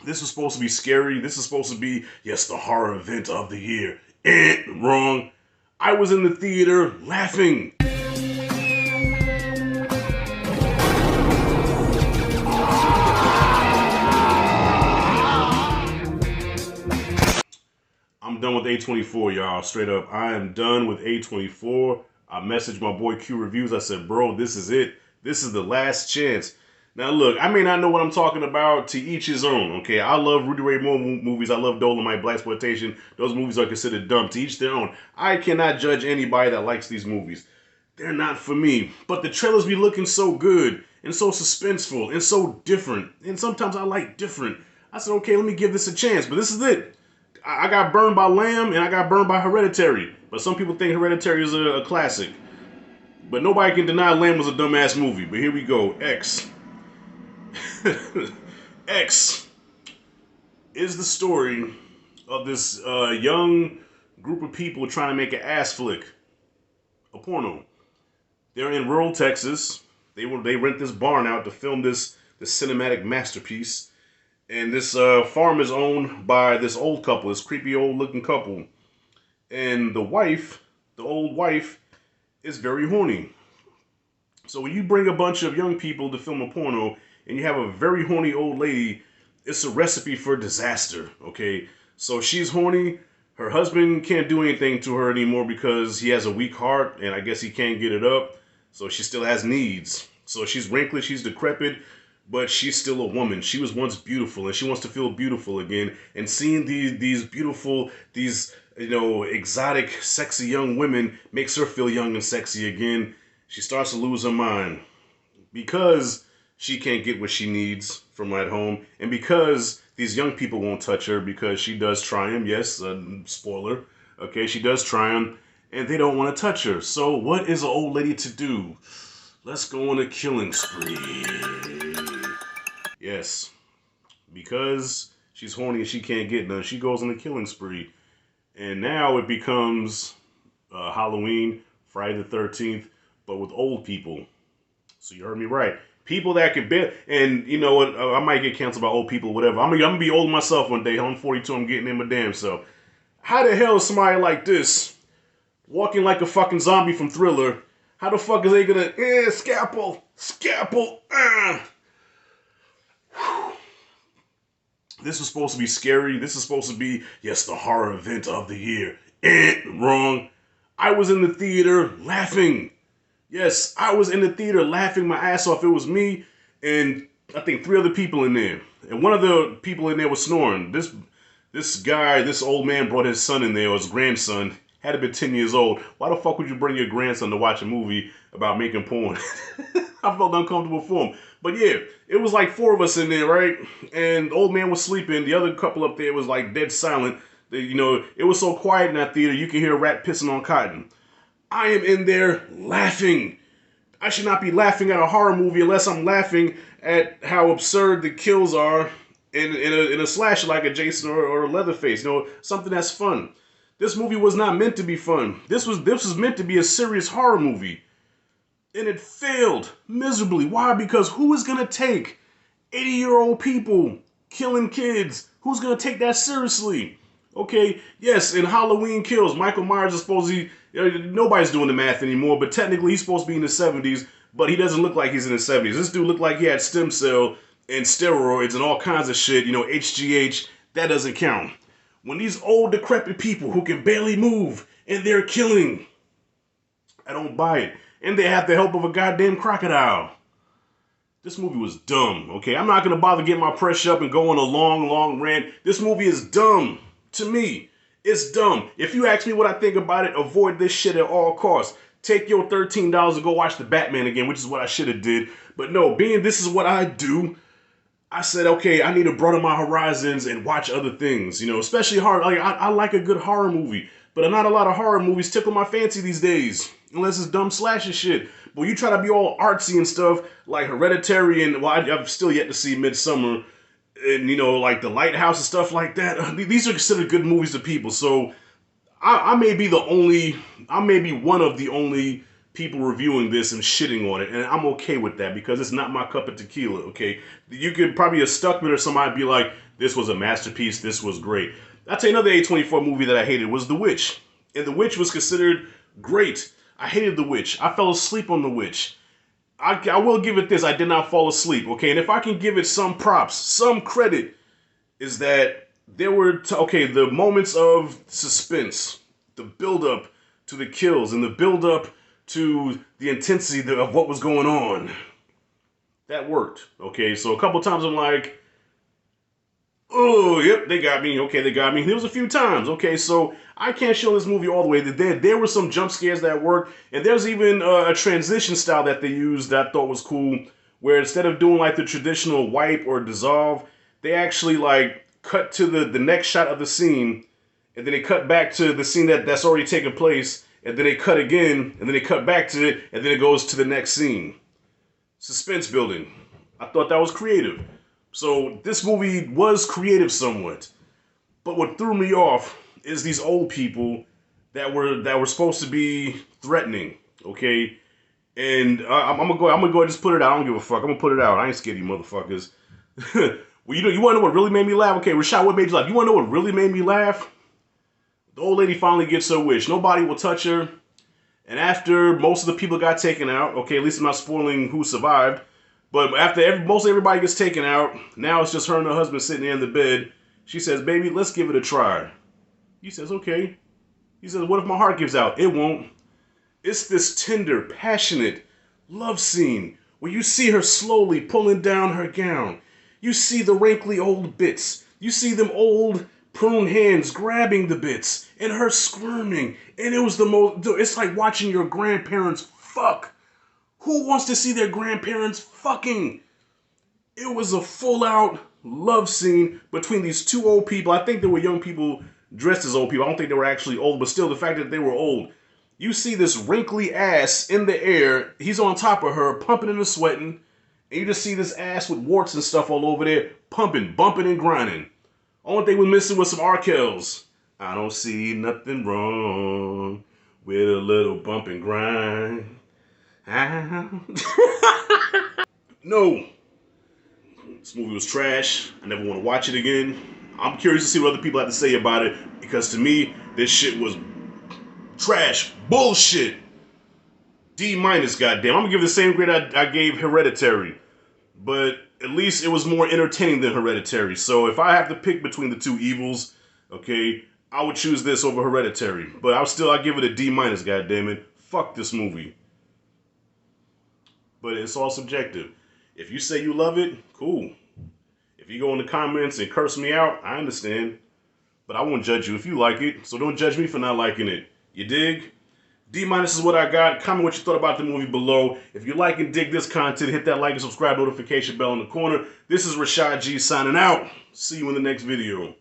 This was supposed to be scary. This is supposed to be, yes, the horror event of the year. Wrong. I was in the theater laughing. I'm done with A24, y'all. Straight up, I am done with A24. I messaged my boy Q Reviews. I said, bro, this is it. This is the last chance. Now, look, I may not know what I'm talking about. To each his own, okay? I love Rudy Ray Moore movies. I love Dolomite, Blaxploitation. Those movies are considered dumb. To each their own. I cannot judge anybody that likes these movies. They're not for me. But the trailers be looking so good and so suspenseful and so different. And sometimes I like different. I said, okay, let me give this a chance. But this is it. I got burned by Lamb and I got burned by Hereditary. But some people think Hereditary is a classic. But nobody can deny Lamb was a dumbass movie. But here we go. X. X is the story of this young group of people trying to make an ass flick, a porno. They're in rural Texas. They rent this barn out to film this cinematic masterpiece. And this farm is owned by this old couple, this creepy old looking couple. And the wife, the old wife, is very horny. So when you bring a bunch of young people to film a porno and you have a very horny old lady, it's a recipe for disaster, okay? So she's horny. Her husband can't do anything to her anymore because he has a weak heart and I guess he can't get it up. So she still has needs. So she's wrinkly, she's decrepit, but she's still a woman. She was once beautiful and she wants to feel beautiful again. And seeing these beautiful, exotic, sexy young women makes her feel young and sexy again. She starts to lose her mind because she can't get what she needs from at home, and because these young people won't touch her because she does try them. Yes, spoiler. Okay, she does try them, and they don't want to touch her. So what is an old lady to do? Let's go on a killing spree. Yes, because she's horny and she can't get none, she goes on a killing spree. And now it becomes Halloween, Friday the 13th, but with old people. So you heard me right. People that can bear, and you know what, I might get canceled by old people, whatever. I'm gonna be old myself one day. I'm 42, I'm getting in my damn self. How the hell is somebody like this walking like a fucking zombie from Thriller? How the fuck is they gonna, scalpel, This was supposed to be scary. This is supposed to be, yes, the horror event of the year. Wrong. I was in the theater laughing. Yes, I was in the theater laughing my ass off. It was me and I think 3 other people in there. And one of the people in there was snoring. This guy, this old man brought his son in there, or his grandson, had to be 10 years old. Why the fuck would you bring your grandson to watch a movie about making porn? I felt uncomfortable for him. But yeah, it was like 4 of us in there, right? And the old man was sleeping. The other couple up there was like dead silent. It was so quiet in that theater, you could hear a rat pissing on cotton. I am in there laughing. I should not be laughing at a horror movie unless I'm laughing at how absurd the kills are in a slasher like a Jason or a Leatherface. Something that's fun. This movie was not meant to be fun. This was meant to be a serious horror movie. And it failed miserably. Why? Because who is going to take 80-year-old people killing kids? Who's going to take that seriously? Okay, yes, in Halloween Kills, Michael Myers is supposed to be, nobody's doing the math anymore, but technically he's supposed to be in his 70s, but he doesn't look like he's in his 70s. This dude looked like he had stem cell and steroids and all kinds of shit, HGH, that doesn't count. When these old decrepit people who can barely move and they're killing, I don't buy it. And they have the help of a goddamn crocodile. This movie was dumb, okay? I'm not going to bother getting my pressure up and go on a long rant. This movie is dumb. To me, it's dumb. If you ask me what I think about it, avoid this shit at all costs. Take your $13 and go watch The Batman again, which is what I should have did. But no, being this is what I do, I said, okay, I need to broaden my horizons and watch other things, especially horror. I like a good horror movie, but not a lot of horror movies tickle my fancy these days, unless it's dumb slasher shit. But you try to be all artsy and stuff, like Hereditary and, I've still yet to see Midsummer, and like The Lighthouse and stuff like that. These are considered good movies to people. So I may be one of the only people reviewing this and shitting on it, and I'm okay with that because it's not my cup of tequila. Okay, you could probably a Stuckman or somebody be like, This was a masterpiece. This was great. I'll tell you another A24 movie that I hated was The Witch. And The Witch was considered great. I hated The Witch. I fell asleep on The Witch. I will give it this. I did not fall asleep, okay? And if I can give it some props, some credit, is that there were, the moments of suspense, the build-up to the kills, and the build-up to the intensity of what was going on. That worked, okay? So a couple times I'm like, oh, yep, they got me. Okay, they got me. There was a few times. Okay, so I can't show this movie all the way. There were some jump scares that worked, and there's even a transition style that they used that I thought was cool, where instead of doing like the traditional wipe or dissolve, they actually like cut to the next shot of the scene, and then they cut back to the scene that's already taken place, and then they cut again, and then they cut back to it, and then it goes to the next scene. Suspense building. I thought that was creative. So this movie was creative somewhat, but what threw me off is these old people that were supposed to be threatening, okay? And I'm gonna go ahead and just put it out. I don't give a fuck. I'm gonna put it out. I ain't scared of you motherfuckers. Well, you wanna know what really made me laugh? Okay, Rashad, what made you laugh? You wanna know what really made me laugh? The old lady finally gets her wish. Nobody will touch her. And after most of the people got taken out, okay, at least I'm not spoiling who survived. But after most everybody gets taken out, now it's just her and her husband sitting there in the bed. She says, baby, let's give it a try. He says, okay. He says, what if my heart gives out? It won't. It's this tender, passionate love scene where you see her slowly pulling down her gown. You see the wrinkly old bits. You see them old prune hands grabbing the bits and her squirming. And it was it's like watching your grandparents fuck. Who wants to see their grandparents fucking? It was a full-out love scene between these two old people. I think they were young people dressed as old people. I don't think they were actually old, but still the fact that they were old. You see this wrinkly ass in the air. He's on top of her, pumping and sweating. And you just see this ass with warts and stuff all over there, pumping, bumping, and grinding. Only thing we're missing was some Arkells. I don't see nothing wrong with a little bump and grind. No. This movie was trash. I never want to watch it again. I'm curious to see what other people have to say about it, because to me, this shit was trash. Bullshit. D-, goddamn. I'm gonna give it the same grade I gave Hereditary. But at least it was more entertaining than Hereditary. So if I have to pick between the two evils, okay, I would choose this over Hereditary. But I'll give it a D-, goddammit. Fuck this movie. But it's all subjective. If you say you love it, cool. If you go in the comments and curse me out, I understand. But I won't judge you if you like it, so don't judge me for not liking it. You dig? D- is what I got. Comment what you thought about the movie below. If you like and dig this content, hit that like and subscribe notification bell in the corner. This is Rashad G signing out. See you in the next video.